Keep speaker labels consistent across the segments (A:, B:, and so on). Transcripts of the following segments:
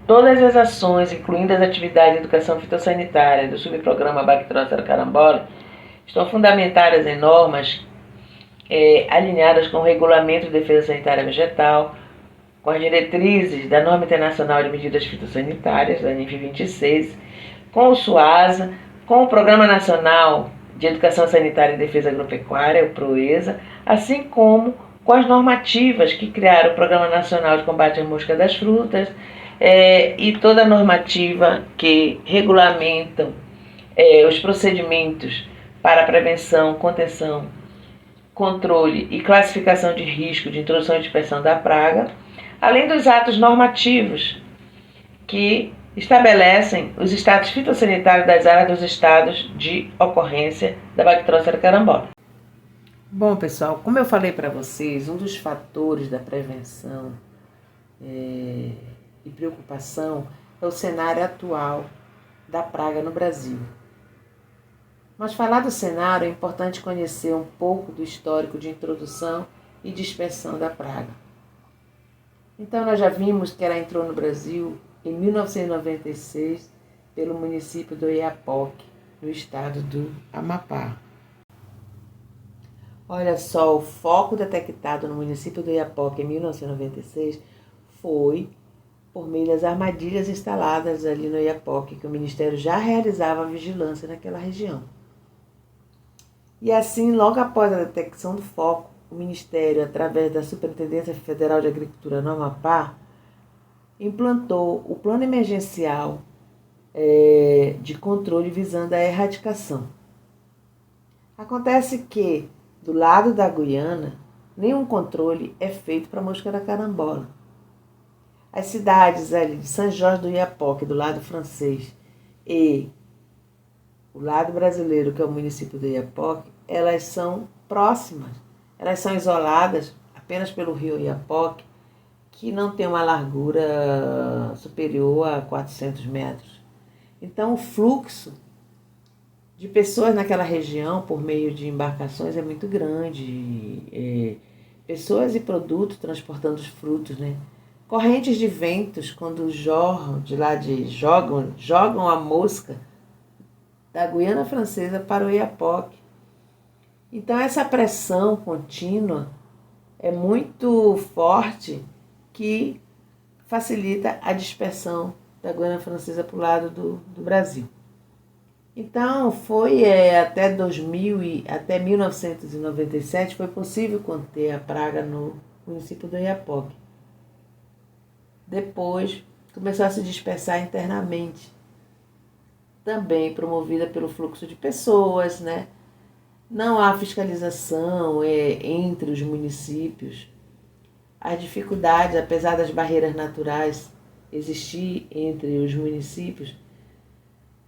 A: Todas as ações, incluindo as atividades de educação fitossanitária do subprograma Bactrócera carambola, estão fundamentadas em normas alinhadas com o Regulamento de Defesa Sanitária Vegetal, com as diretrizes da Norma Internacional de Medidas Fitossanitárias, da NIF 26, com o SUASA, com o Programa Nacional de Educação Sanitária e Defesa Agropecuária, o PROESA, assim como com as normativas que criaram o Programa Nacional de Combate à Mosca das Frutas e toda a normativa que regulamentam os procedimentos para prevenção, contenção, controle e classificação de risco de introdução e dispersão da praga, além dos atos normativos que estabelecem os status fitossanitários das áreas dos estados de ocorrência da Bactrócera carambola. Bom, pessoal, como eu falei para vocês, um dos fatores da prevenção e preocupação é o cenário atual da praga no Brasil. Mas falar do cenário é importante conhecer um pouco do histórico de introdução e dispersão da praga. Então, nós já vimos que ela entrou no Brasil em 1996 pelo município do Oiapoque, no estado do Amapá. Olha só, o foco detectado no município do Oiapoque em 1996 foi por meio das armadilhas instaladas ali no Oiapoque, que o Ministério já realizava a vigilância naquela região. E assim, logo após a detecção do foco, o Ministério, através da Superintendência Federal de Agricultura no Amapá, implantou o Plano Emergencial de controle visando a erradicação. Acontece que, do lado da Guiana, nenhum controle é feito para a mosca da carambola. As cidades ali de São Jorge do Oiapoque, do lado francês, e o lado brasileiro, que é o município do Oiapoque, elas são próximas. Elas são isoladas apenas pelo rio Oiapoque, que não tem uma largura superior a 400 metros. Então, o fluxo de pessoas naquela região, por meio de embarcações, é muito grande. Pessoas e produtos transportando os frutos, né? Correntes de ventos, quando jorram de lá jogam a mosca da Guiana Francesa para o Oiapoque. Então, essa pressão contínua é muito forte, que facilita a dispersão da Guiana Francesa para o lado do Brasil. Então, foi até 1997 foi possível conter a praga no município do Oiapoque. Depois, começou a se dispersar internamente, também promovida pelo fluxo de pessoas, né? Não há fiscalização entre os municípios. As dificuldades, apesar das barreiras naturais existir entre os municípios,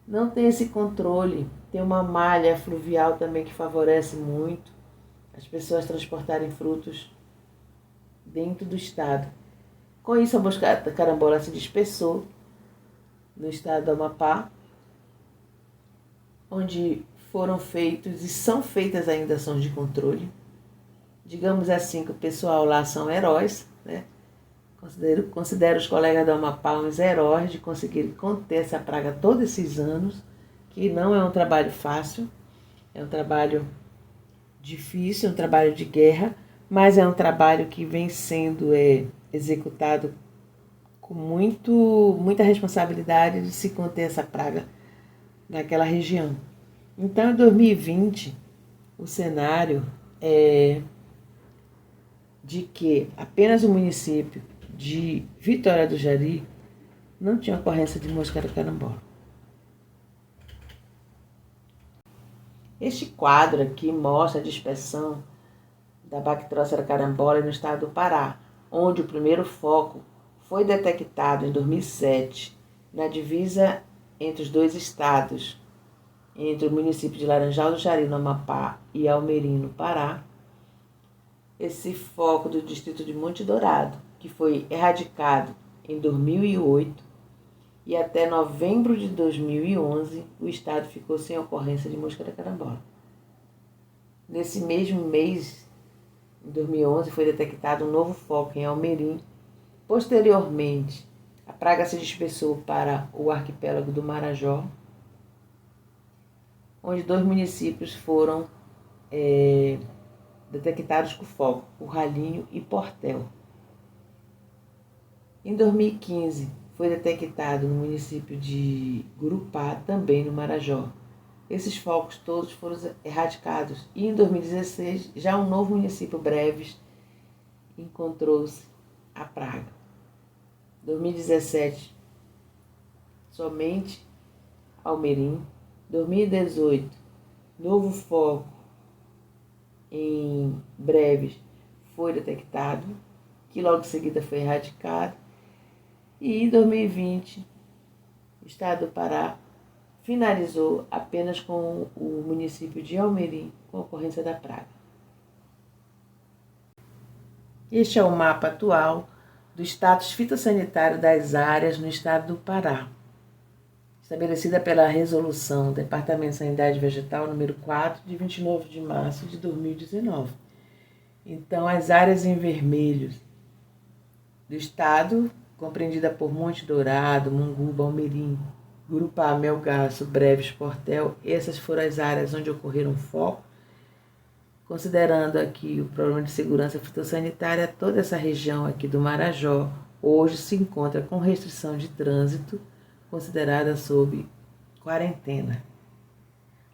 A: não tem esse controle. Tem uma malha fluvial também que favorece muito as pessoas transportarem frutos dentro do estado. Com isso, a mosca da carambola se dispersou no estado do Amapá, onde foram feitos e são feitas ainda ações de controle. Digamos assim que o pessoal lá são heróis, né? Considero os colegas do Amapá uns heróis de conseguir conter essa praga todos esses anos, que não é um trabalho fácil, é um trabalho difícil, é um trabalho de guerra, mas é um trabalho que vem sendo executado com muita responsabilidade de se conter essa praga naquela região. Então, em 2020, o cenário é de que apenas o município de Vitória do Jari não tinha ocorrência de mosca da carambola. Este quadro aqui mostra a dispersão da Bactrócera carambola no estado do Pará, onde o primeiro foco foi detectado em 2007, na divisa entre os dois estados, entre o município de Laranjal do Jari, no Amapá, e Almerim, no Pará. Esse foco do distrito de Monte Dourado, que foi erradicado em 2008, e até novembro de 2011 o estado ficou sem ocorrência de mosca da carambola. Nesse mesmo mês, em 2011, foi detectado um novo foco em Almerim. Posteriormente, A praga se dispersou para o arquipélago do Marajó, onde 2 municípios foram detectados com foco, o Ralinho e Portel. Em 2015, foi detectado no município de Gurupá, também no Marajó. Esses focos todos foram erradicados e em 2016, já um novo município, Breves, encontrou-se a praga. 2017, somente Almerim. 2018, novo foco em Breves foi detectado, que logo em seguida foi erradicado. E em 2020, o estado do Pará finalizou apenas com o município de Almerim com a ocorrência da praga. Este é o mapa atual do status fitossanitário das áreas no estado do Pará, estabelecida pela Resolução do Departamento de Sanidade Vegetal número 4, de 29 de março de 2019. Então, as áreas em vermelho do estado, compreendida por Monte Dourado, Munguba, Almerim, Gurupá, Melgaço, Breves, Portel, essas foram as áreas onde ocorreram foco. Considerando aqui o problema de segurança fitossanitária, toda essa região aqui do Marajó hoje se encontra com restrição de trânsito, considerada sob quarentena.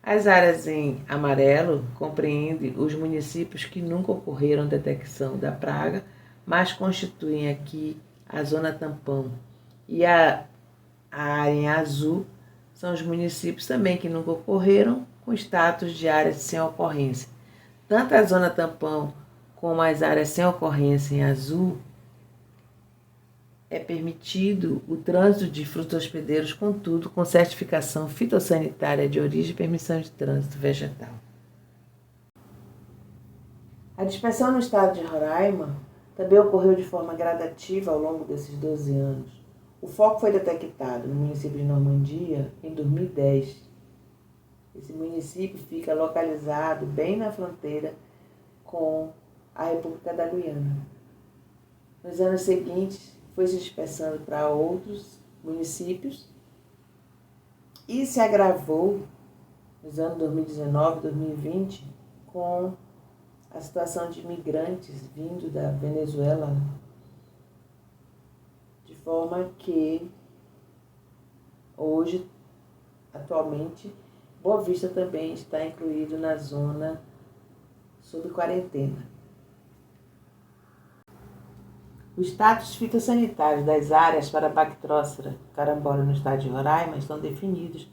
A: As áreas em amarelo compreendem os municípios que nunca ocorreram detecção da praga, mas constituem aqui a zona tampão. E a área em azul são os municípios também que nunca ocorreram, com status de áreas sem ocorrência. Tanto a zona tampão como as áreas sem ocorrência em azul, é permitido o trânsito de frutos hospedeiros, contudo, com certificação fitossanitária de origem e permissão de trânsito vegetal. A dispersão no estado de Roraima também ocorreu de forma gradativa ao longo desses 12 anos. O foco foi detectado no município de Normandia em 2010. Esse município fica localizado bem na fronteira com a República da Guiana. Nos anos seguintes, foi se dispersando para outros municípios e se agravou nos anos 2019 e 2020 com a situação de imigrantes vindo da Venezuela, de forma que hoje, atualmente, Boa Vista também está incluído na zona sob quarentena. Os status fitossanitários das áreas para a Bactrócera carambola no estado de Roraima estão definidos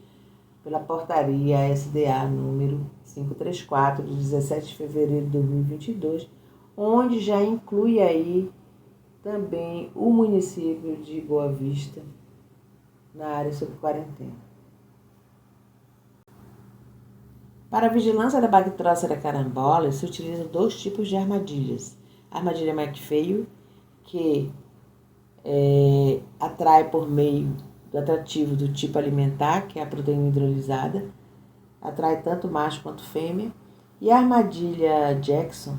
A: pela portaria SDA número 534, de 17 de fevereiro de 2022, onde já inclui aí também o município de Boa Vista na área sob quarentena. Para a vigilância da Bactrócera carambola, se utilizam 2 tipos de armadilhas. A armadilha McPhail, que atrai por meio do atrativo do tipo alimentar, que é a proteína hidrolisada, atrai tanto macho quanto fêmea, e a armadilha Jackson,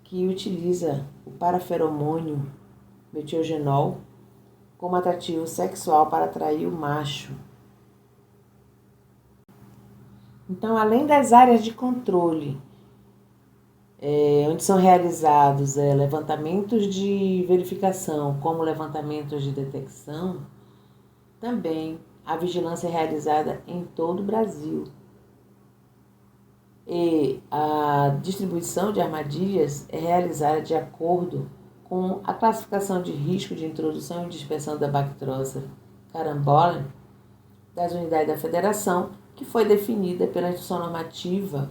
A: que utiliza o paraferomônio metilgenol como atrativo sexual para atrair o macho. Então, além das áreas de controle, onde são realizados levantamentos de verificação, como levantamentos de detecção, também a vigilância é realizada em todo o Brasil. E a distribuição de armadilhas é realizada de acordo com a classificação de risco de introdução e dispersão da Bactrócera carambola das unidades da Federação, que foi definida pela Instrução Normativa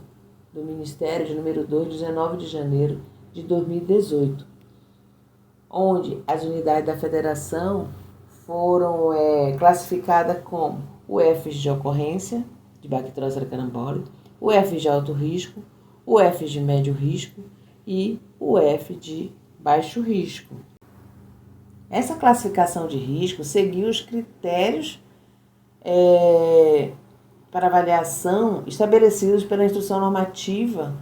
A: do Ministério de número 2, de 19 de janeiro de 2018, onde as unidades da Federação foram classificadas como UFs de ocorrência de Bactrócera carambola, UF de alto risco, UF de médio risco e UF de baixo risco. Essa classificação de risco seguiu os critérios para avaliação estabelecidos pela Instrução Normativa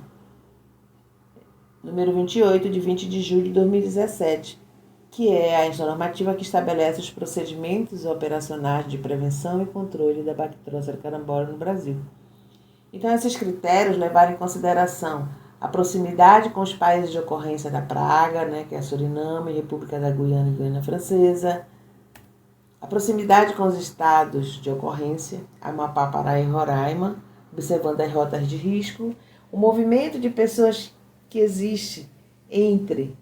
A: número 28, de 20 de julho de 2017, que é a normativa que estabelece os procedimentos operacionais de prevenção e controle da Bactrócera carambola no Brasil. Então, esses critérios levaram em consideração a proximidade com os países de ocorrência da praga, que é Suriname, República da Guiana e Guiana Francesa, a proximidade com os estados de ocorrência, Amapá, Pará e Roraima, observando as rotas de risco, o movimento de pessoas que existe entre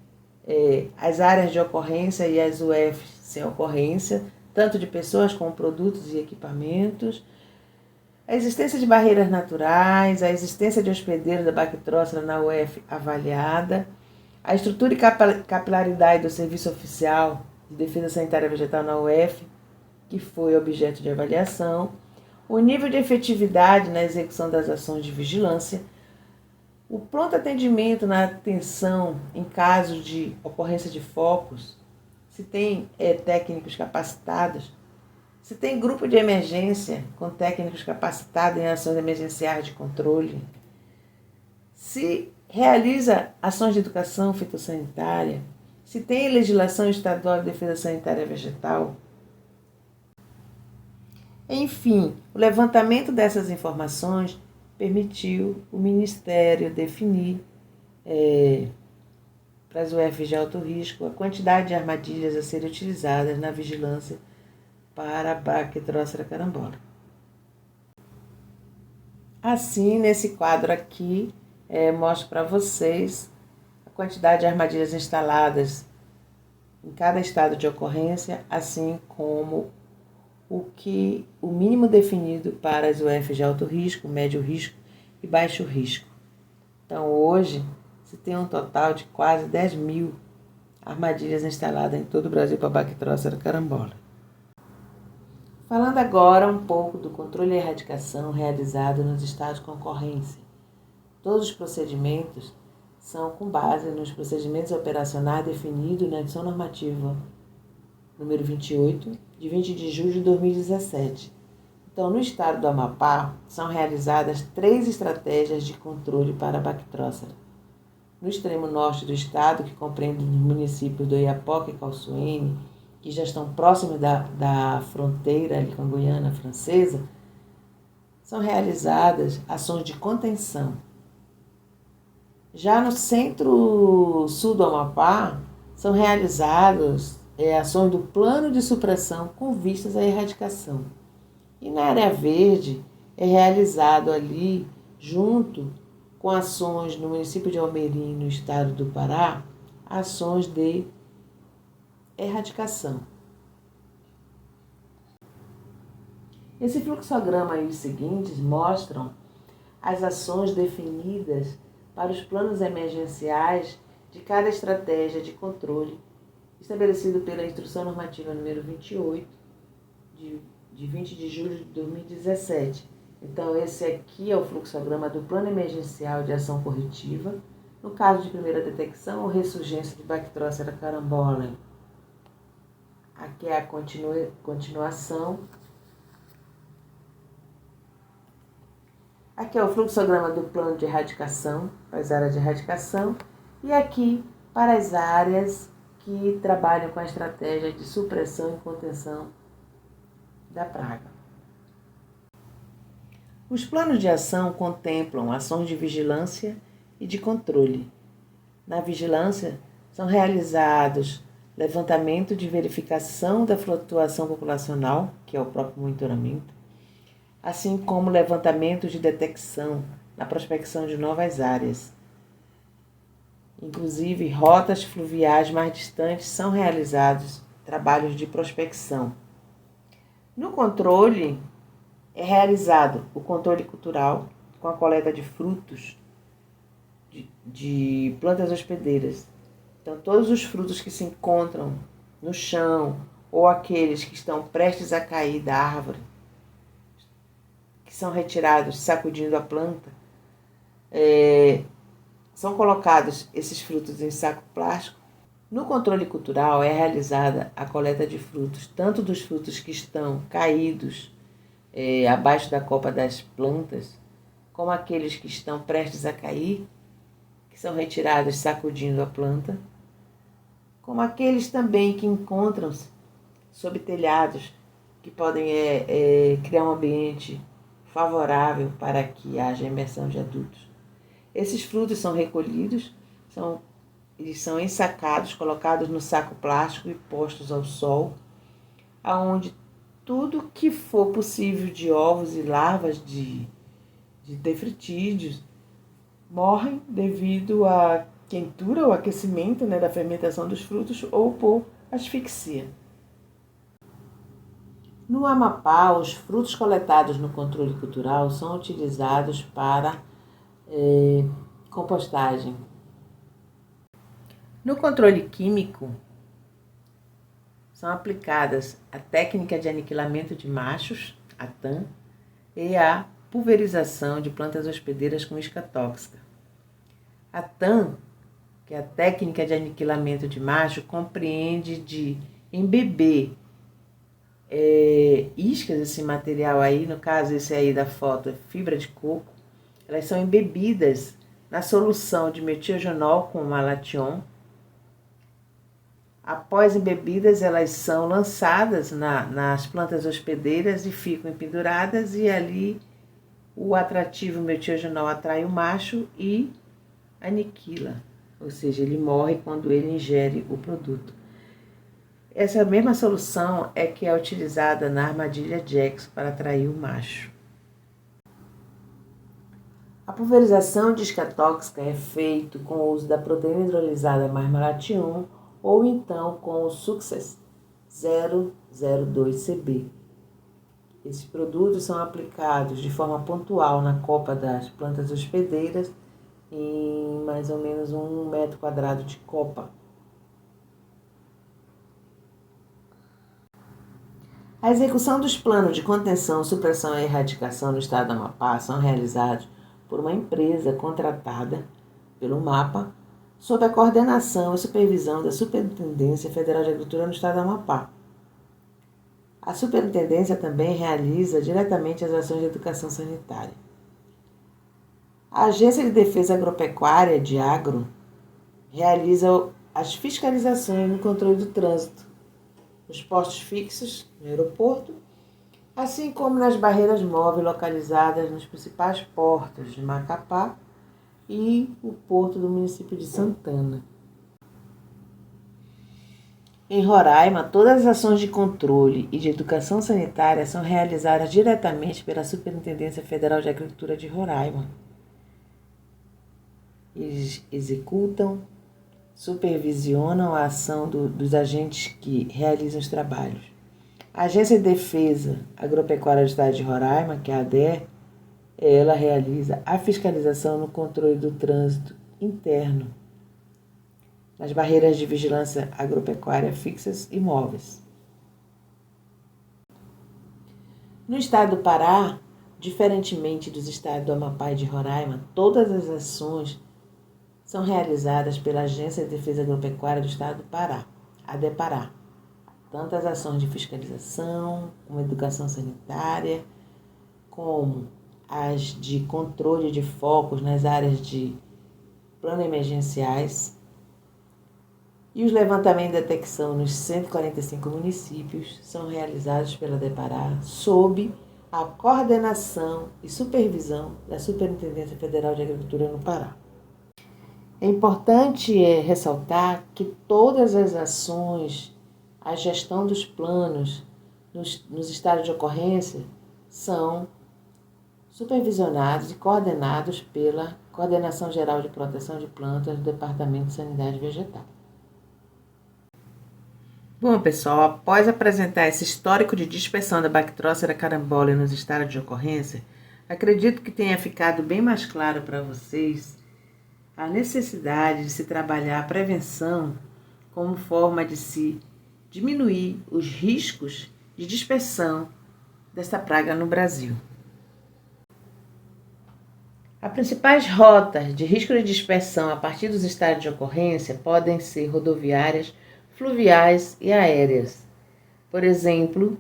A: as áreas de ocorrência e as UFs sem ocorrência, tanto de pessoas como produtos e equipamentos, a existência de barreiras naturais, a existência de hospedeiros da Bactrócera na UF avaliada, a estrutura e capilaridade do Serviço Oficial de Defesa Sanitária Vegetal na UF, que foi objeto de avaliação, o nível de efetividade na execução das ações de vigilância, o pronto atendimento na atenção em caso de ocorrência de focos, se tem técnicos capacitados, se tem grupo de emergência com técnicos capacitados em ações emergenciais de controle, se realiza ações de educação fitossanitária, se tem legislação estadual de defesa sanitária vegetal. Enfim, o levantamento dessas informações permitiu o Ministério definir para as UFs de alto risco a quantidade de armadilhas a serem utilizadas na vigilância para a Bactrócera carambola. Assim, nesse quadro aqui, mostro para vocês a quantidade de armadilhas instaladas em cada estado de ocorrência, assim como o mínimo definido para as UFs de alto risco, médio risco e baixo risco. Então, hoje, se tem um total de quase 10.000 armadilhas instaladas em todo o Brasil para a Bactrócera carambola. Falando agora um pouco do controle e erradicação realizado nos estados com ocorrência. Todos os procedimentos são com base nos procedimentos operacionais definidos na edição normativa número 28, de 20 de julho de 2017. Então, no estado do Amapá, são realizadas 3 estratégias de controle para a Bactrócera. No extremo norte do estado, que compreende os municípios do Oiapoque e Calçoene, que já estão próximos da fronteira ali com a Guiana Francesa, são realizadas ações de contenção. Já no centro-sul do Amapá, são realizadas ações do plano de supressão com vistas à erradicação. E na área verde é realizado ali, junto com ações no município de Almerim, no estado do Pará, ações de erradicação. Esse fluxograma e os seguintes mostram as ações definidas para os planos emergenciais de cada estratégia de controle estabelecido pela Instrução Normativa número 28, de 20 de julho de 2017. Então, esse aqui é o fluxograma do Plano Emergencial de Ação Corretiva, no caso de primeira detecção ou ressurgência de Bactrócera carambola. Aqui é a continuação. Aqui é o fluxograma do plano de erradicação, para as áreas de erradicação, e aqui para as áreas que trabalham com a estratégia de supressão e contenção da praga. Os planos de ação contemplam ações de vigilância e de controle. Na vigilância, são realizados levantamento de verificação da flutuação populacional, que é o próprio monitoramento, assim como levantamento de detecção na prospecção de novas áreas. Inclusive, rotas fluviais mais distantes são realizados trabalhos de prospecção. No controle, é realizado o controle cultural com a coleta de frutos de plantas hospedeiras. Então, todos os frutos que se encontram no chão ou aqueles que estão prestes a cair da árvore, que são retirados sacudindo a planta, são colocados esses frutos em saco plástico. No controle cultural é realizada a coleta de frutos, tanto dos frutos que estão caídos abaixo da copa das plantas, como aqueles que estão prestes a cair, que são retirados sacudindo a planta, como aqueles também que encontram-se sob telhados, que podem criar um ambiente favorável para que haja imersão de adultos. Esses frutos são recolhidos, eles são ensacados, colocados no saco plástico e postos ao sol, aonde tudo que for possível de ovos e larvas de nefritídeos morrem devido à quentura ou aquecimento, da fermentação dos frutos ou por asfixia. No Amapá, os frutos coletados no controle cultural são utilizados para compostagem. No controle químico, são aplicadas a técnica de aniquilamento de machos, a TAM, e a pulverização de plantas hospedeiras com isca tóxica. A TAM, que é a técnica de aniquilamento de macho, compreende de embeber iscas, esse material aí, no caso esse aí da foto é fibra de coco, elas são embebidas na solução de metilgenol com malation. Após embebidas, elas são lançadas nas plantas hospedeiras e ficam penduradas, e ali o atrativo metilgenol atrai o macho e aniquila, ou seja, ele morre quando ele ingere o produto. Essa mesma solução é que é utilizada na armadilha Jackson para atrair o macho. A pulverização de isca tóxica é feita com o uso da proteína hidrolisada mais malation ou então com o Success 002CB. Esses produtos são aplicados de forma pontual na copa das plantas hospedeiras em mais ou menos 1 metro quadrado de copa. A execução dos planos de contenção, supressão e erradicação no estado do Amapá são realizados por uma empresa contratada pelo MAPA, sob a coordenação e supervisão da Superintendência Federal de Agricultura no estado do Amapá. A Superintendência também realiza diretamente as ações de educação sanitária. A Agência de Defesa Agropecuária de Agro realiza as fiscalizações no controle do trânsito, nos postos fixos no aeroporto, assim como nas barreiras móveis localizadas nos principais portos de Macapá e o porto do município de Santana. Em Roraima, todas as ações de controle e de educação sanitária são realizadas diretamente pela Superintendência Federal de Agricultura de Roraima. Eles executam, supervisionam a ação dos agentes que realizam os trabalhos. A Agência de Defesa Agropecuária do Estado de Roraima, que é a ADER, ela realiza a fiscalização no controle do trânsito interno, nas barreiras de vigilância agropecuária fixas e móveis. No estado do Pará, diferentemente dos estados do Amapá e de Roraima, todas as ações são realizadas pela Agência de Defesa Agropecuária do estado do Pará, a ADEPará. Tanto as ações de fiscalização, como educação sanitária, como as de controle de focos nas áreas de plano emergenciais e os levantamentos de detecção nos 145 municípios são realizados pela ADEPará sob a coordenação e supervisão da Superintendência Federal de Agricultura no Pará. É importante ressaltar que todas as ações, a gestão dos planos nos estados de ocorrência são supervisionados e coordenados pela Coordenação Geral de Proteção de Plantas do Departamento de Sanidade Vegetal. Bom, pessoal, após apresentar esse histórico de dispersão da Bactrócera carambola nos estados de ocorrência, acredito que tenha ficado bem mais claro para vocês a necessidade de se trabalhar a prevenção como forma de se diminuir os riscos de dispersão desta praga no Brasil. As principais rotas de risco de dispersão a partir dos estados de ocorrência podem ser rodoviárias, fluviais e aéreas. Por exemplo,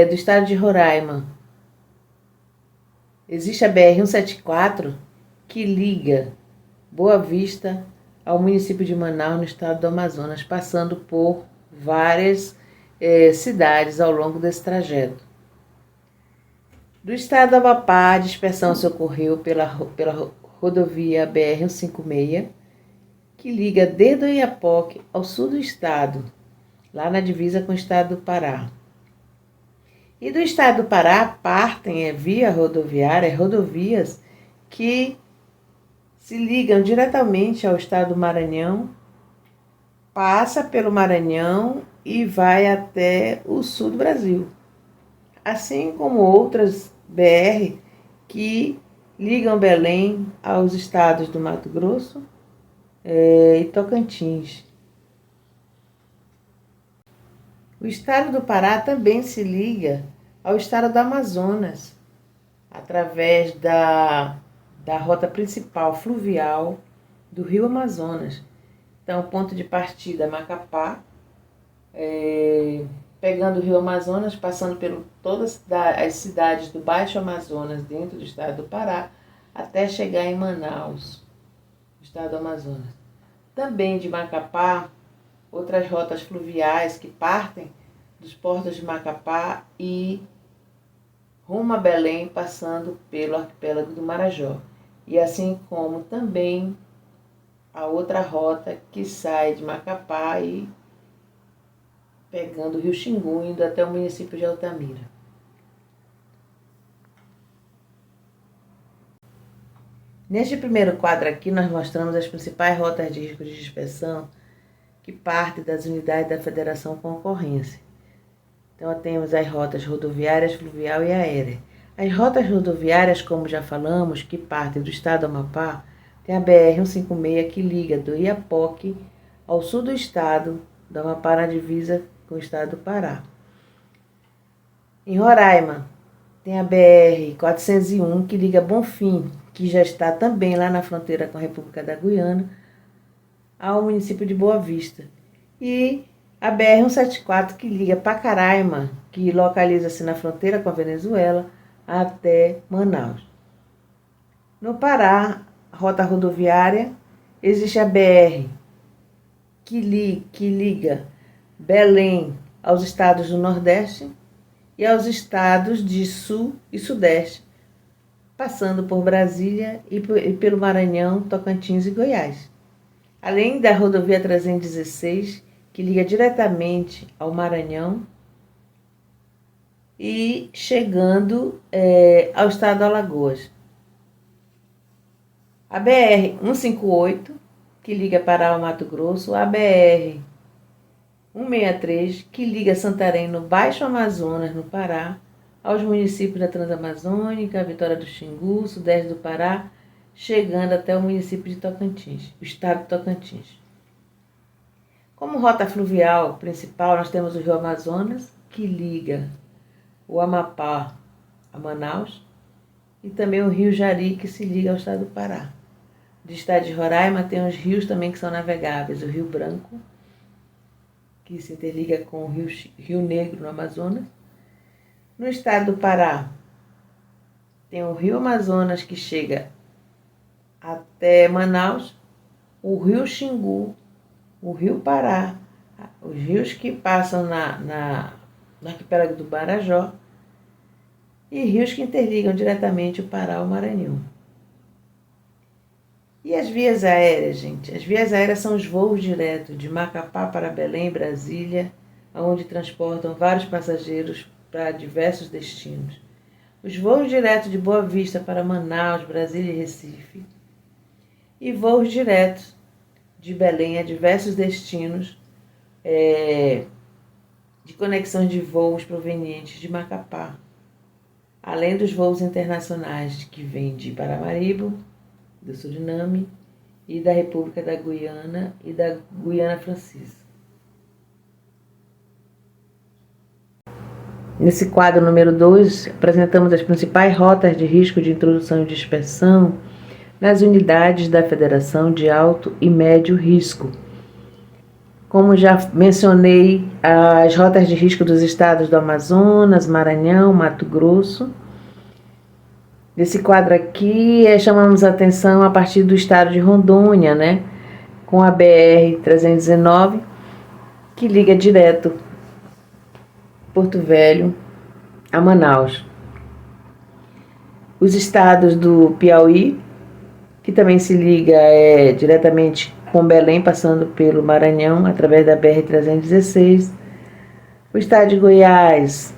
A: do estado de Roraima, existe a BR-174 que liga Boa Vista ao município de Manaus, no estado do Amazonas, passando por várias cidades ao longo desse trajeto. Do estado do Amapá, a dispersão se ocorreu pela rodovia BR-156, que liga desde o Oiapoque ao sul do estado, lá na divisa com o estado do Pará. E do estado do Pará partem via rodoviária, rodovias que se ligam diretamente ao estado do Maranhão, passa pelo Maranhão e vai até o sul do Brasil. Assim como outras BR que ligam Belém aos estados do Mato Grosso e Tocantins. O estado do Pará também se liga ao estado do Amazonas, através da rota principal fluvial do rio Amazonas. Então, ponto de partida Macapá, pegando o rio Amazonas, passando por todas as cidades do Baixo Amazonas, dentro do estado do Pará, até chegar em Manaus, no estado do Amazonas. Também de Macapá, outras rotas fluviais que partem dos portos de Macapá e rumo a Belém, passando pelo arquipélago do Marajó. E assim como também a outra rota que sai de Macapá e pegando o rio Xingu, indo até o município de Altamira. Neste primeiro quadro aqui, nós mostramos as principais rotas de risco de dispersão que partem das unidades da Federação com ocorrência. Então, temos as rotas rodoviárias, fluvial e aérea. As rotas rodoviárias, como já falamos, que partem do estado do Amapá, tem a BR-156 que liga do Oiapoque ao sul do estado do Amapá, na divisa com o estado do Pará. Em Roraima, tem a BR-401 que liga Bonfim, que já está também lá na fronteira com a República da Guiana, ao município de Boa Vista. E a BR-174 que liga Pacaraima, que localiza-se na fronteira com a Venezuela, até Manaus. No Pará, rota rodoviária, existe a BR que liga Belém aos estados do Nordeste e aos estados de Sul e Sudeste, passando por Brasília e pelo Maranhão, Tocantins e Goiás. Além da rodovia 316, que liga diretamente ao Maranhão e chegando ao estado do Alagoas. A BR-158, que liga Pará ao Mato Grosso, a BR-163, que liga Santarém, no Baixo Amazonas, no Pará, aos municípios da Transamazônica, Vitória do Xingu, sudeste do Pará, chegando até o município de Tocantins, o estado de Tocantins. Como rota fluvial principal, nós temos o rio Amazonas, que liga o Amapá a Manaus, e também o rio Jari, que se liga ao estado do Pará. Do estado de Roraima tem os rios também que são navegáveis, o Rio Branco, que se interliga com o Rio Negro, no Amazonas. No estado do Pará, tem o rio Amazonas, que chega até Manaus, o rio Xingu, o rio Pará, os rios que passam no arquipélago do Marajó e rios que interligam diretamente o Pará ao Maranhão. E as vias aéreas, gente? As vias aéreas são os voos diretos de Macapá para Belém, Brasília, onde transportam vários passageiros para diversos destinos. Os voos diretos de Boa Vista para Manaus, Brasília e Recife. E voos diretos de Belém a diversos destinos de conexões de voos provenientes de Macapá, além dos voos internacionais que vêm de Paramaribo, do Suriname e da República da Guiana e da Guiana Francesa. Nesse quadro número 2, apresentamos as principais rotas de risco de introdução e dispersão nas unidades da Federação de Alto e Médio Risco. Como já mencionei, as rotas de risco dos estados do Amazonas, Maranhão, Mato Grosso. Nesse quadro aqui, chamamos a atenção a partir do estado de Rondônia, com a BR-319, que liga direto Porto Velho a Manaus. Os estados do Piauí, que também se liga diretamente com Belém, passando pelo Maranhão, através da BR-316. O estado de Goiás,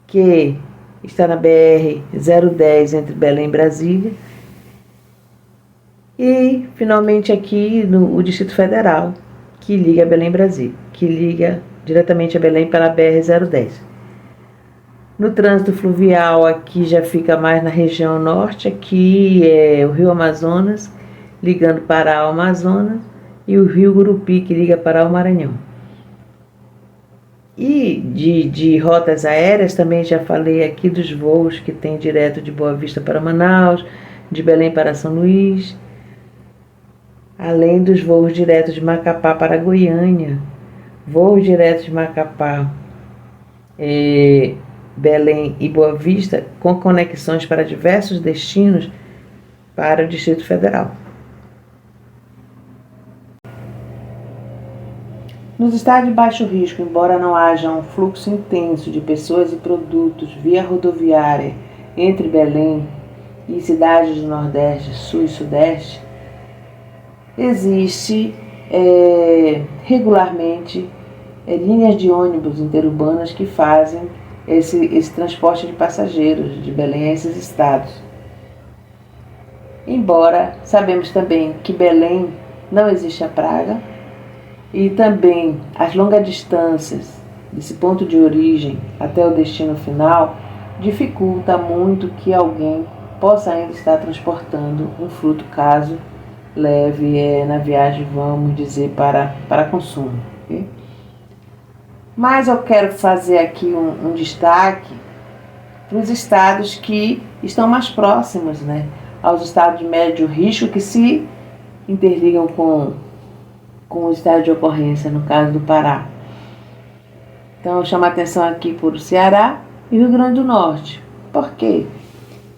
A: que está na BR-010 entre Belém e Brasília. E, finalmente, aqui o Distrito Federal, que liga a Belém e Brasília, que liga diretamente a Belém pela BR-010. No trânsito fluvial, aqui já fica mais na região norte, aqui é o Rio Amazonas, ligando Pará ao Amazonas, e o Rio Gurupi, que liga Pará ao Maranhão. E de rotas aéreas, também já falei aqui dos voos que tem direto de Boa Vista para Manaus, de Belém para São Luís, além dos voos diretos de Macapá para Goiânia, voos diretos de Macapá, Belém e Boa Vista, com conexões para diversos destinos para o Distrito Federal. Nos estados de baixo risco, embora não haja um fluxo intenso de pessoas e produtos via rodoviária entre Belém e cidades do Nordeste, Sul e Sudeste, existe regularmente linhas de ônibus interurbanas que fazem esse transporte de passageiros de Belém a esses estados. Embora sabemos também que Belém não existe a praga, e também as longas distâncias desse ponto de origem até o destino final dificulta muito que alguém possa ainda estar transportando um fruto, caso leve na viagem, vamos dizer, para consumo. Okay? Mas eu quero fazer aqui um destaque para os estados que estão mais próximos, né, aos estados de médio risco, que se interligam com o estado de ocorrência, no caso do Pará. Então, eu chamo a atenção aqui por Ceará e Rio Grande do Norte. Por quê?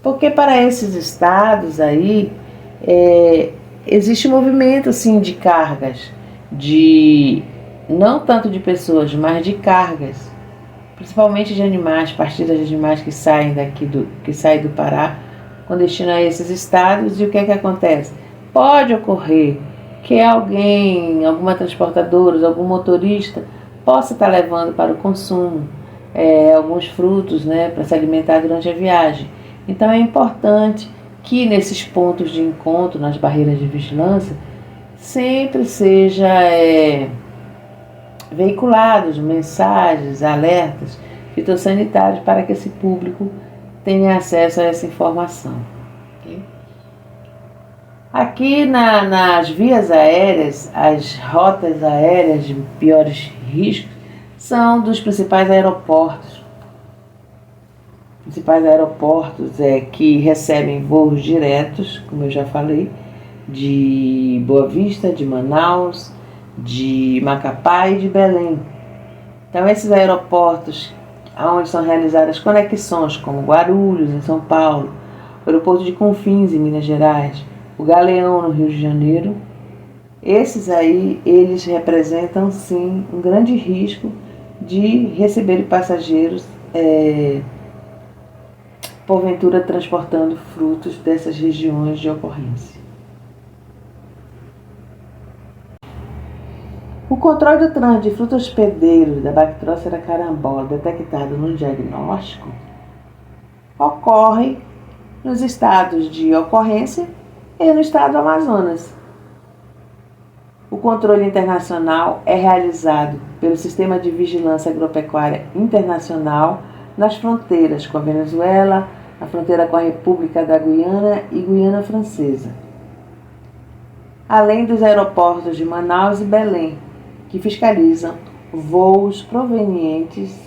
A: Porque para esses estados aí, existe um movimento assim, de cargas, não tanto de pessoas, mas de cargas, principalmente de animais, partidas de animais que saem do Pará, com destino a esses estados. E o que é que acontece? Pode ocorrer que alguém, alguma transportadora, algum motorista possa estar levando para o consumo alguns frutos, né, para se alimentar durante a viagem. Então é importante que nesses pontos de encontro, nas barreiras de vigilância, sempre seja veiculados mensagens, alertas fitossanitários para que esse público tenha acesso a essa informação. Okay? Aqui nas vias aéreas, as rotas aéreas de piores riscos são dos principais aeroportos. Principais aeroportos que recebem voos diretos, como eu já falei, de Boa Vista, de Manaus, de Macapá e de Belém. Então, esses aeroportos onde são realizadas conexões, como Guarulhos, em São Paulo, o aeroporto de Confins, em Minas Gerais, o Galeão, no Rio de Janeiro, esses aí, eles representam sim um grande risco de receber passageiros, porventura transportando frutos dessas regiões de ocorrência. O controle do trânsito de frutos hospedeiros da Bactrócera carambola detectado no diagnóstico ocorre nos estados de ocorrência e no estado do Amazonas. O controle internacional é realizado pelo Sistema de Vigilância Agropecuária Internacional nas fronteiras com a Venezuela, a fronteira com a República da Guiana e Guiana Francesa, além dos aeroportos de Manaus e Belém, que fiscalizam voos provenientes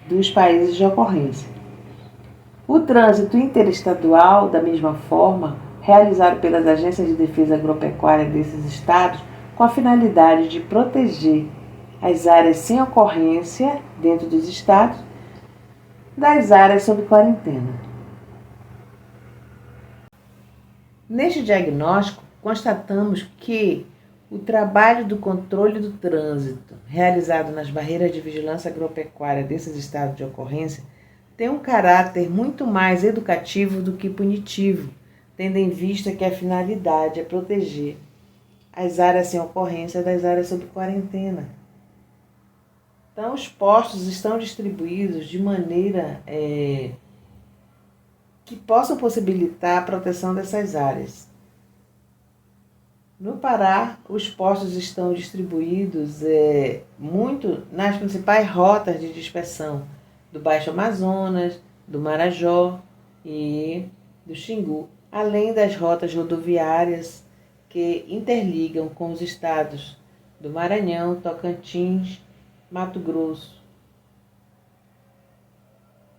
A: dos países de ocorrência. O trânsito interestadual, da mesma forma, realizado pelas agências de defesa agropecuária desses estados, com a finalidade de proteger as áreas sem ocorrência dentro dos estados das áreas sob quarentena. Neste diagnóstico, constatamos que o trabalho do controle do trânsito realizado nas barreiras de vigilância agropecuária desses estados de ocorrência tem um caráter muito mais educativo do que punitivo, tendo em vista que a finalidade é proteger as áreas sem ocorrência das áreas sob quarentena. Então, os postos estão distribuídos de maneira que possam possibilitar a proteção dessas áreas. No Pará, os postos estão distribuídos muito nas principais rotas de dispersão do Baixo Amazonas, do Marajó e do Xingu, além das rotas rodoviárias que interligam com os estados do Maranhão, Tocantins, Mato Grosso.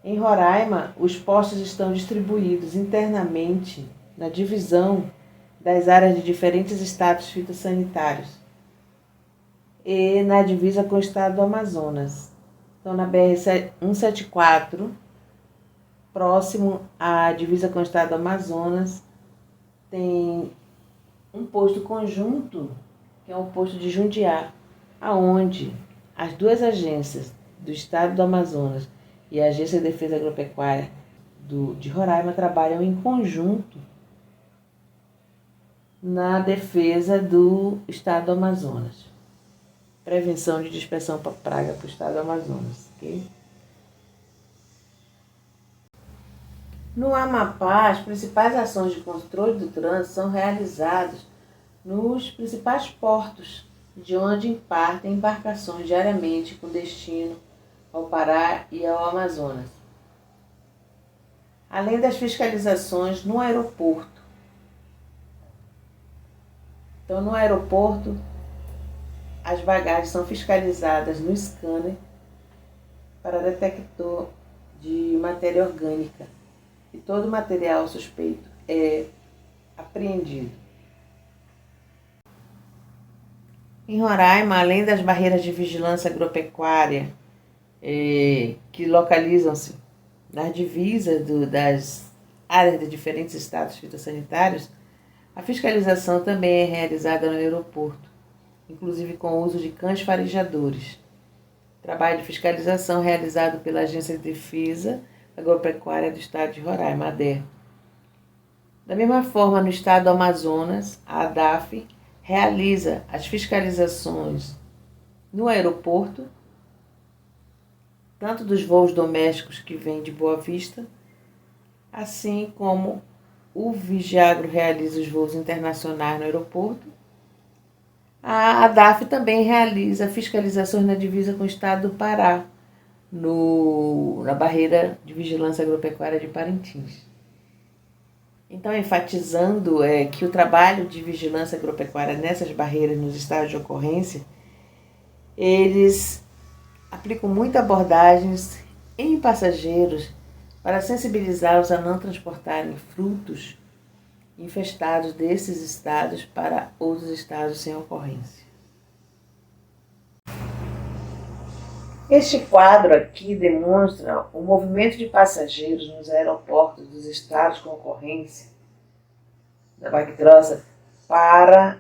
A: Em Roraima, os postos estão distribuídos internamente na divisão das áreas de diferentes estados fitossanitários e na divisa com o estado do Amazonas. Então, na BR-174, próximo à divisa com o estado do Amazonas, tem um posto conjunto, que é um posto de Jundiá, aonde as duas agências do estado do Amazonas e a Agência de Defesa Agropecuária de Roraima trabalham em conjunto na defesa do estado do Amazonas. Prevenção de dispersão para praga para o estado do Amazonas. Okay? No Amapá, as principais ações de controle do trânsito são realizadas nos principais portos, de onde partem embarcações diariamente com destino ao Pará e ao Amazonas. Além das fiscalizações no aeroporto. Então, no aeroporto, as bagagens são fiscalizadas no scanner para detector de matéria orgânica e todo material suspeito é apreendido. Em Roraima, além das barreiras de vigilância agropecuária que localizam-se nas divisas das áreas de diferentes estados fitossanitários, a fiscalização também é realizada no aeroporto, inclusive com o uso de cães farejadores. Trabalho de fiscalização realizado pela Agência de Defesa Agropecuária do Estado de Roraima, ADER. Da mesma forma, no estado do Amazonas, a ADAF realiza as fiscalizações no aeroporto, tanto dos voos domésticos que vêm de Boa Vista, assim como o Vigiagro realiza os voos internacionais no aeroporto. A ADAF também realiza fiscalizações na divisa com o estado do Pará, na barreira de vigilância agropecuária de Parintins. Então, enfatizando que o trabalho de vigilância agropecuária nessas barreiras, nos estados de ocorrência, eles aplicam muitas abordagens em passageiros para sensibilizá-los a não transportarem frutos infestados desses estados para outros estados sem ocorrência. Este quadro aqui demonstra o movimento de passageiros nos aeroportos dos estados com ocorrência da bactrócia para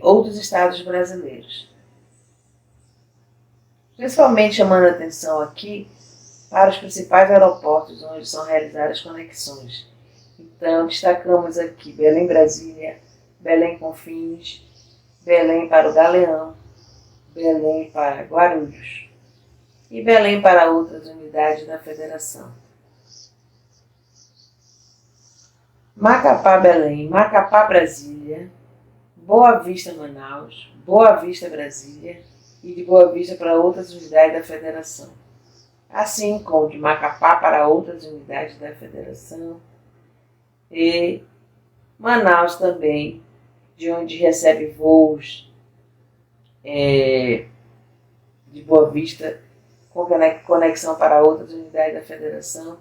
A: outros estados brasileiros. Principalmente chamando a atenção aqui para os principais aeroportos onde são realizadas conexões. Então, destacamos aqui Belém-Brasília, Belém-Confins, Belém para o Galeão, Belém para Guarulhos e Belém para outras unidades da Federação. Macapá-Belém, Macapá-Brasília, Boa Vista-Manaus, Boa Vista-Brasília e de Boa Vista para outras unidades da Federação. Assim como de Macapá para outras unidades da Federação e Manaus também, de onde recebe voos de Boa Vista com conexão para outras unidades da Federação.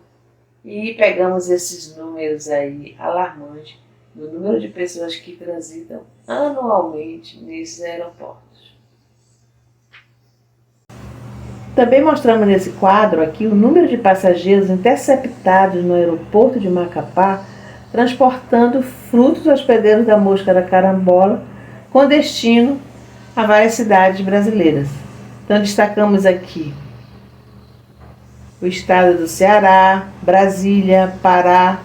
A: E pegamos esses números aí alarmantes do número de pessoas que transitam anualmente nesses aeroportos. Também mostramos nesse quadro aqui o número de passageiros interceptados no aeroporto de Macapá transportando frutos hospedeiros da mosca da carambola com destino a várias cidades brasileiras. Então destacamos aqui o estado do Ceará, Brasília, Pará,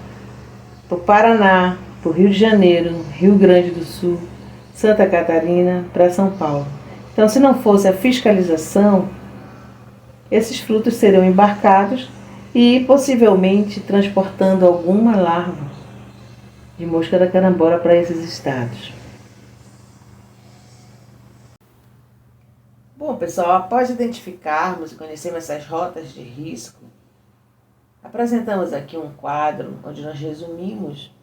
A: o Paraná, o Rio de Janeiro, Rio Grande do Sul, Santa Catarina, para São Paulo. Então, se não fosse a fiscalização, esses frutos seriam embarcados e possivelmente transportando alguma larva de mosca da carambola para esses estados. Bom, pessoal, após identificarmos e conhecermos essas rotas de risco, apresentamos aqui um quadro onde nós resumimos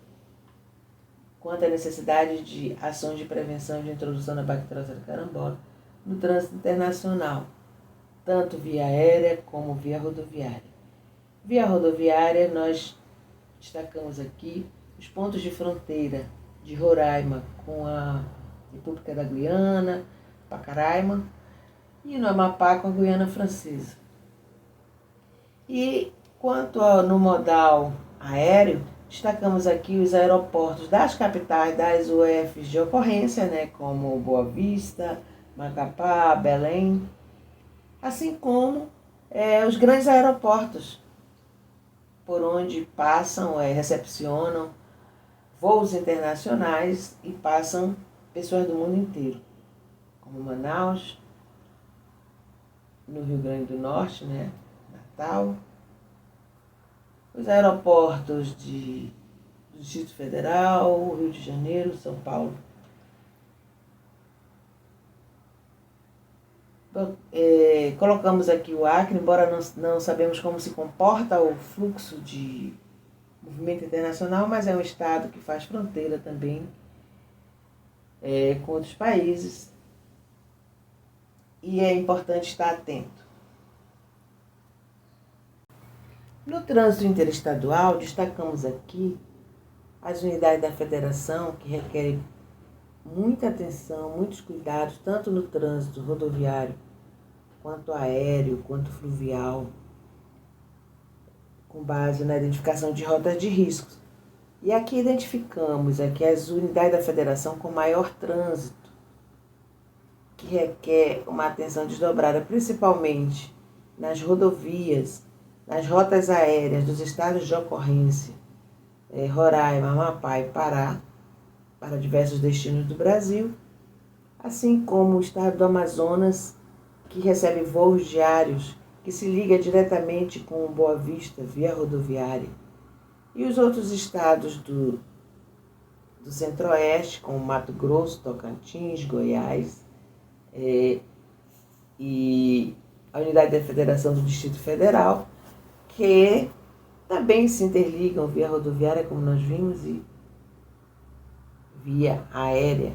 A: quanto à necessidade de ações de prevenção de introdução da bacteriose da carambola no trânsito internacional, tanto via aérea como via rodoviária. Via rodoviária, nós destacamos aqui os pontos de fronteira de Roraima com a República da Guiana, Pacaraima, e no Amapá com a Guiana Francesa. E quanto no modal aéreo, destacamos aqui os aeroportos das capitais das UFs de ocorrência, como Boa Vista, Macapá, Belém, assim como os grandes aeroportos, por onde passam, recepcionam voos internacionais e passam pessoas do mundo inteiro, como Manaus, no Rio Grande do Norte, Natal, os aeroportos do Distrito Federal, Rio de Janeiro, São Paulo. Colocamos aqui o Acre, embora não sabemos como se comporta o fluxo de movimento internacional, mas é um estado que faz fronteira também com outros países e é importante estar atento. No trânsito interestadual, destacamos aqui as unidades da federação que requerem muita atenção, muitos cuidados, tanto no trânsito rodoviário, quanto aéreo, quanto fluvial, com base na identificação de rotas de riscos. E aqui identificamos as unidades da federação com maior trânsito, que requer uma atenção desdobrada, principalmente nas rodovias, nas rotas aéreas dos estados de ocorrência, Roraima, Amapá e Pará, para diversos destinos do Brasil, assim como o estado do Amazonas, que recebe voos diários, que se liga diretamente com o Boa Vista via rodoviária, e os outros estados do Centro-Oeste, como Mato Grosso, Tocantins, Goiás, e a unidade da Federação do Distrito Federal, que também se interligam via rodoviária, como nós vimos, e via aérea,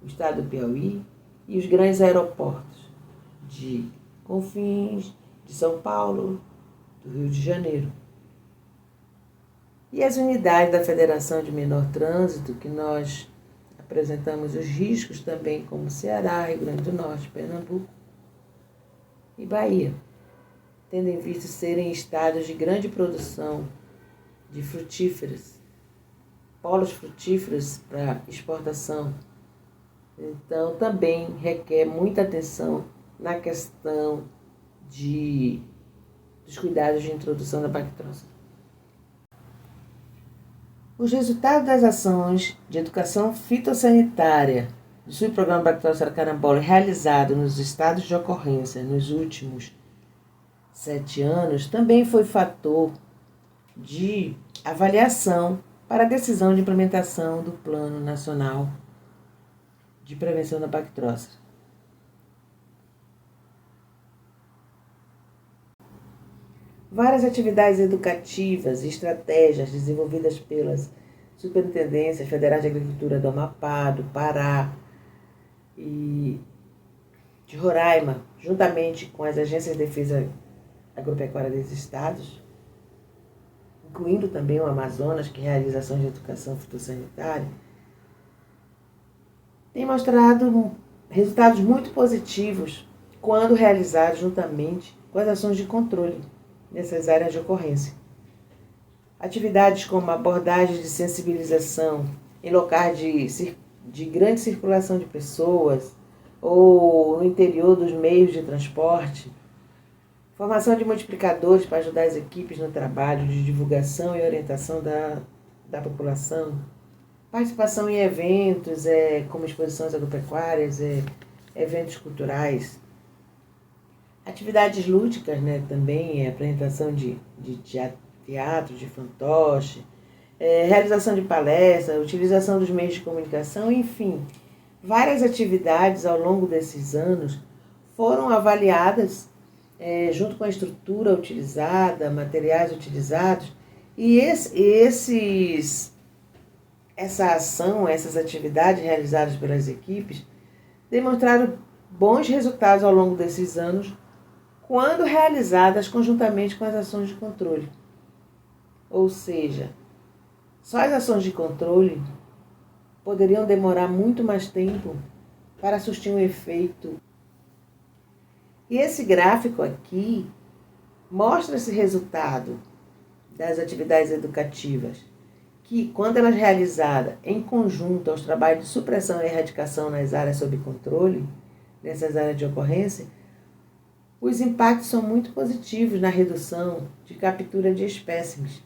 A: o estado do Piauí e os grandes aeroportos de Confins, de São Paulo, do Rio de Janeiro. E as unidades da Federação de Menor Trânsito, que nós apresentamos os riscos também, como Ceará, Rio Grande do Norte, Pernambuco e Bahia, tendo em vista serem estados de grande produção de frutíferas, polos frutíferos para exportação. Então, também requer muita atenção na questão dos cuidados de introdução da bacteriose. Os resultados das ações de educação fitossanitária do subprograma Bacteriose carambola realizado nos estados de ocorrência nos últimos 7 anos também foi fator de avaliação para a decisão de implementação do Plano Nacional de Prevenção da Bacteriose. Várias atividades educativas e estratégias desenvolvidas pelas Superintendências Federais de Agricultura do Amapá, do Pará e de Roraima, juntamente com as agências de defesa agropecuária desses estados, incluindo também o Amazonas, que realiza ações de educação fitossanitária, tem mostrado resultados muito positivos quando realizados juntamente com as ações de controle nessas áreas de ocorrência. Atividades como abordagens de sensibilização em locais de grande circulação de pessoas ou no interior dos meios de transporte. Formação de multiplicadores para ajudar as equipes no trabalho de divulgação e orientação da população. Participação em eventos, como exposições agropecuárias, eventos culturais. Atividades lúdicas, também, apresentação de teatro, de fantoche, realização de palestras, utilização dos meios de comunicação, enfim. Várias atividades ao longo desses anos foram avaliadas junto com a estrutura utilizada, materiais utilizados, e essa ação, essas atividades realizadas pelas equipes demonstraram bons resultados ao longo desses anos, quando realizadas conjuntamente com as ações de controle. Ou seja, só as ações de controle poderiam demorar muito mais tempo para surtir um efeito. E esse gráfico aqui mostra esse resultado das atividades educativas, que, quando elas realizadas em conjunto aos trabalhos de supressão e erradicação nas áreas sob controle, nessas áreas de ocorrência, os impactos são muito positivos na redução de captura de espécimes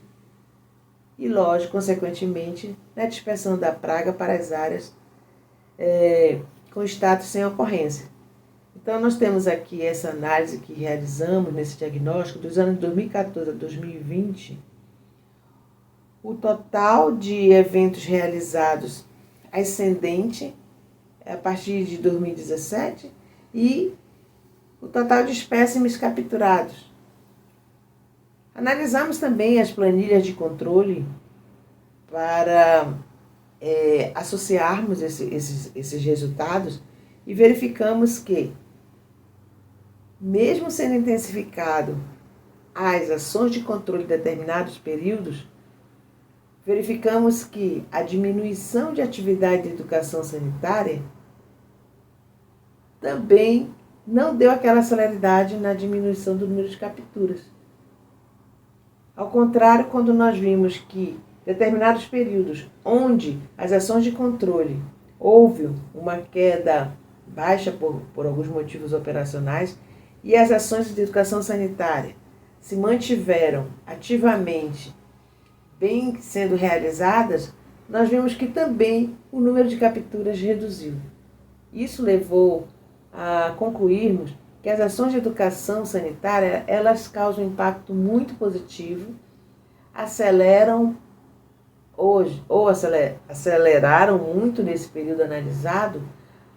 A: e, lógico, consequentemente, na dispersão da praga para as áreas com status sem ocorrência. Então, nós temos aqui essa análise que realizamos nesse diagnóstico dos anos de 2014 a 2020, o total de eventos realizados ascendente a partir de 2017 e o total de espécimes capturados. Analisamos também as planilhas de controle para associarmos esses resultados e verificamos que, mesmo sendo intensificado as ações de controle em determinados períodos, verificamos que a diminuição de atividade de educação sanitária também não deu aquela celeridade na diminuição do número de capturas. Ao contrário, quando nós vimos que determinados períodos onde as ações de controle houve uma queda baixa por alguns motivos operacionais e as ações de educação sanitária se mantiveram ativamente bem sendo realizadas, nós vimos que também o número de capturas reduziu. Isso levou a concluirmos que as ações de educação sanitária, elas causam um impacto muito positivo, aceleraram aceleraram muito nesse período analisado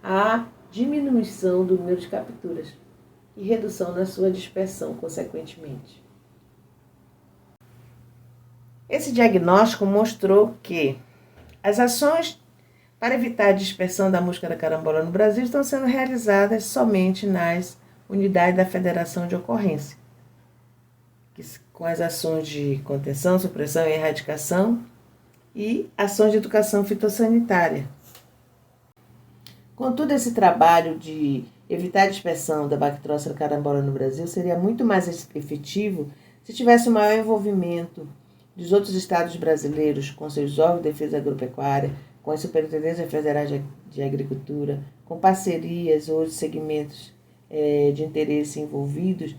A: a diminuição do número de capturas e redução na sua dispersão, consequentemente. Esse diagnóstico mostrou que as ações para evitar a dispersão da mosca da carambola no Brasil estão sendo realizadas somente nas unidades da Federação de Ocorrência, com as ações de contenção, supressão e erradicação e ações de educação fitossanitária. Contudo, esse trabalho de evitar a dispersão da bactrócera carambola no Brasil seria muito mais efetivo se tivesse um maior envolvimento dos outros estados brasileiros com seus órgãos de defesa agropecuária, com as superintendências federais de agricultura, com parcerias ou segmentos de interesse envolvidos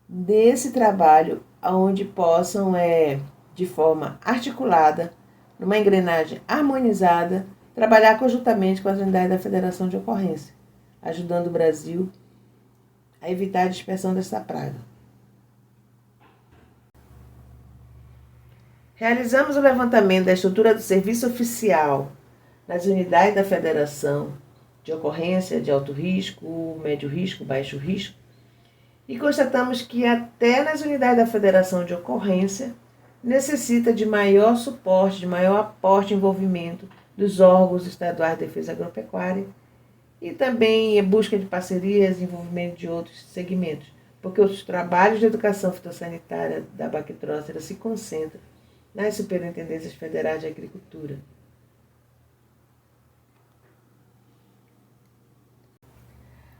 A: nesse trabalho, onde possam, de forma articulada, numa engrenagem harmonizada, trabalhar conjuntamente com as unidades da Federação de Ocorrência, ajudando o Brasil a evitar a dispersão dessa praga. Realizamos o levantamento da estrutura do serviço oficial nas unidades da Federação de Ocorrência de alto risco, médio risco, baixo risco, e constatamos que até nas unidades da Federação de Ocorrência necessita de maior suporte, de maior aporte e envolvimento dos órgãos estaduais de defesa agropecuária e também busca de parcerias e envolvimento de outros segmentos, porque os trabalhos de educação fitossanitária da bactrócera se concentram nas superintendências federais de agricultura.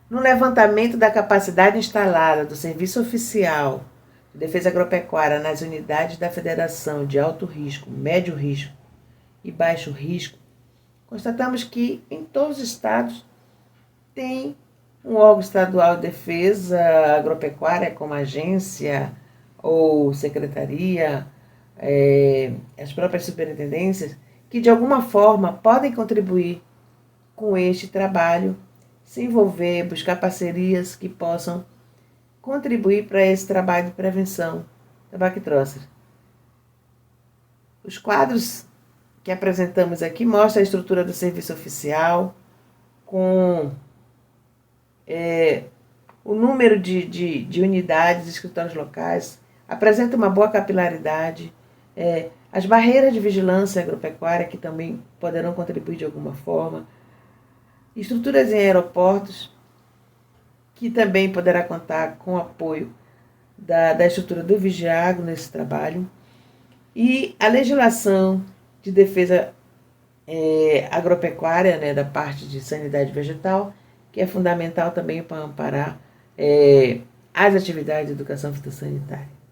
A: No levantamento da capacidade instalada do serviço oficial defesa agropecuária nas unidades da Federação de alto risco, médio risco e baixo risco, constatamos que em todos os estados tem um órgão estadual de defesa agropecuária, como agência ou secretaria, as próprias superintendências, que de alguma forma podem contribuir com este trabalho, se envolver, buscar parcerias que possam contribuir para esse trabalho de prevenção da bactrócera. Os quadros que apresentamos aqui mostram a estrutura do serviço oficial, com o número de unidades, de escritórios locais, apresenta uma boa capilaridade, as barreiras de vigilância agropecuária, que também poderão contribuir de alguma forma, estruturas em aeroportos, que também poderá contar com o apoio da estrutura do Vigiagro nesse trabalho, e a legislação de defesa agropecuária, né, da parte de sanidade vegetal, que é fundamental também para amparar as atividades de educação fitossanitária.